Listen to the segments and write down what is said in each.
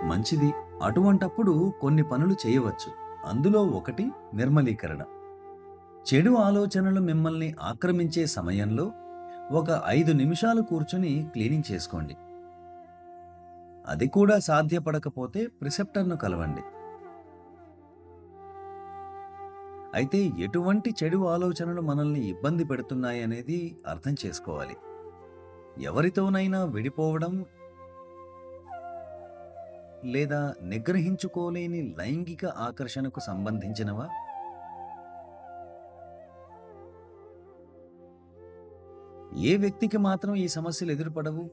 మంచిది. అటువంటప్పుడు కొన్ని పనులు చేయవచ్చు. అందులో ఒకటి నిర్మలీకరణ. చెడు ఆలోచనలు మిమ్మల్ని ఆక్రమించే సమయంలో ఒక 5 నిమిషాలు కూర్చొని క్లీనింగ్ చేసుకోండి. అది కూడా సాధ్యపడకపోతే ప్రిసెప్టర్ను కలవండి. అయితే ఎటువంటి చెడు ఆలోచనలు మనల్ని ఇబ్బంది పెడుతున్నాయనేది అర్థం చేసుకోవాలి. ఎవరితోనైనా విడిపోవడం లేదా నిగ్రహించుకోలేని లైంగిక ఆకర్షణకు సంబంధించినవా? ఏ వ్యక్తికి మాత్రం ఈ సమస్యలు ఎదురుపడవు?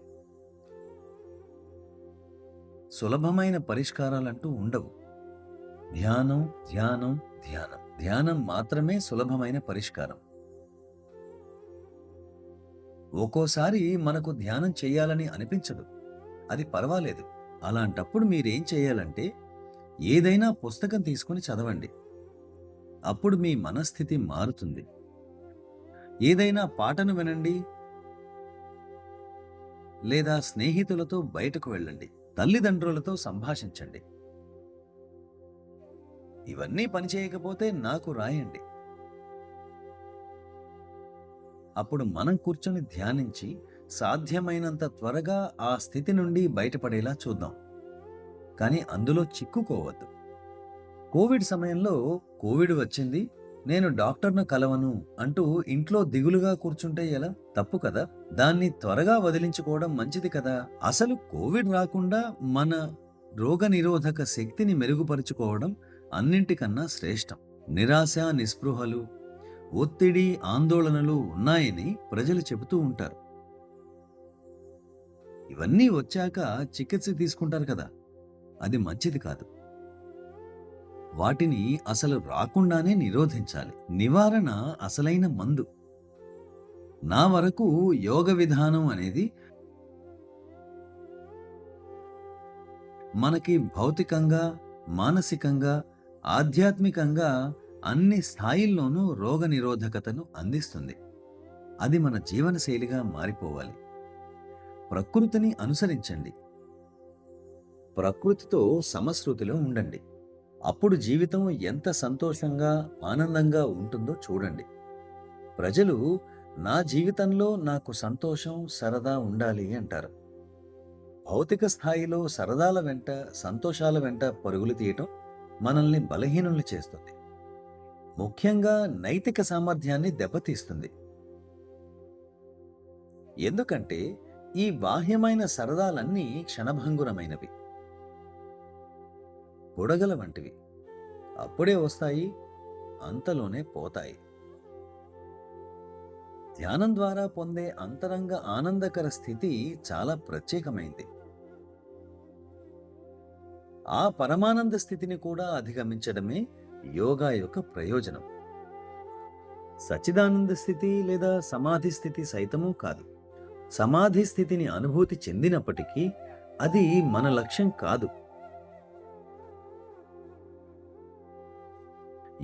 సులభమైన పరిష్కారాలంటూ ఉండవు. ధ్యానం, ధ్యానం, ధ్యానం. ధ్యానం మాత్రమే సులభమైన పరిష్కారం. ఒక్కోసారి మనకు ధ్యానం చేయాలని అనిపించదు. అది పర్వాలేదు. అలాంటప్పుడు మీరేం చేయాలంటే ఏదైనా పుస్తకం తీసుకుని చదవండి. అప్పుడు మీ మనస్థితి మారుతుంది. ఏదైనా పాటను వినండి లేదా స్నేహితులతో బయటకు వెళ్ళండి. తల్లిదండ్రులతో సంభాషించండి. ఇవన్నీ పనిచేయకపోతే నాకు రాయండి. అప్పుడు మనం కూర్చొని ధ్యానించి సాధ్యమైనంత త్వరగా ఆ స్థితి నుండి బయటపడేలా చూద్దాం. కానీ అందులో చిక్కుకోవద్దు. కోవిడ్ సమయంలో కోవిడ్ వచ్చింది, నేను డాక్టర్ను కలవను అంటూ ఇంట్లో దిగులుగా కూర్చుంటే ఎలా? తప్పు కదా. దాన్ని త్వరగా వదిలించుకోవడం మంచిది కదా. అసలు కోవిడ్ రాకుండా మన రోగనిరోధక శక్తిని మెరుగుపరుచుకోవడం అన్నింటికన్నా శ్రేష్టం. నిరాశ, నిస్పృహలు, ఒత్తిడి, ఆందోళనలు ఉన్నాయని ప్రజలు చెబుతూ ఉంటారు. ఇవన్నీ వచ్చాక చికిత్స తీసుకుంటారు కదా, అది మంచిది కాదు. వాటిని అసలు రాకుండానే నిరోధించాలి. నివారణ అసలైన మందు. నా వరకు యోగ విధానం అనేది మనకి భౌతికంగా, మానసికంగా, ఆధ్యాత్మికంగా అన్ని స్థాయిల్లోనూ రోగ నిరోధకతను అందిస్తుంది. అది మన జీవనశైలిగా మారిపోవాలి. ప్రకృతిని అనుసరించండి. ప్రకృతితో సమశృతిలో ఉండండి. అప్పుడు జీవితం ఎంత సంతోషంగా, ఆనందంగా ఉంటుందో చూడండి. ప్రజలు నా జీవితంలో నాకు సంతోషం, సరదా ఉండాలి అంటారు. భౌతిక స్థాయిలో సరదాల వెంట, సంతోషాల వెంట పరుగులు తీయటం మనల్ని బలహీనుల్ని చేస్తుంది. ముఖ్యంగా నైతిక సామర్థ్యాన్ని దెబ్బతీస్తుంది. ఎందుకంటే ఈ బాహ్యమైన సరదాలన్నీ క్షణభంగురమైనవి, బుడగల వంటివి. అప్పుడే వస్తాయి, అంతలోనే పోతాయి. ధ్యానం ద్వారా పొందే అంతరంగ ఆనందకర స్థితి చాలా ప్రత్యేకమైంది. ఆ పరమానంద స్థితిని కూడా అధిగమించడమే యోగా యొక్క ప్రయోజనం. సచ్చిదానంద స్థితి లేదా సమాధి స్థితి సైతమూ కాదు. సమాధి స్థితిని అనుభూతి చెందినప్పటికీ అది మన లక్ష్యం కాదు.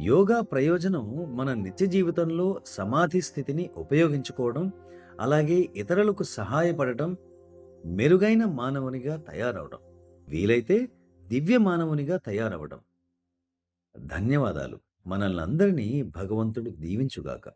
యోగా ప్రయోజనం మన నిత్య జీవితంలో సమాధి స్థితిని ఉపయోగించుకోవడం, అలాగే ఇతరులకు సహాయపడటం, మెరుగైన మానవునిగా తయారవడం, వీలైతే దివ్య మానవునిగా తయారవడం. ధన్యవాదాలు. మనల్నందరినీ భగవంతుడు దీవించుగాక.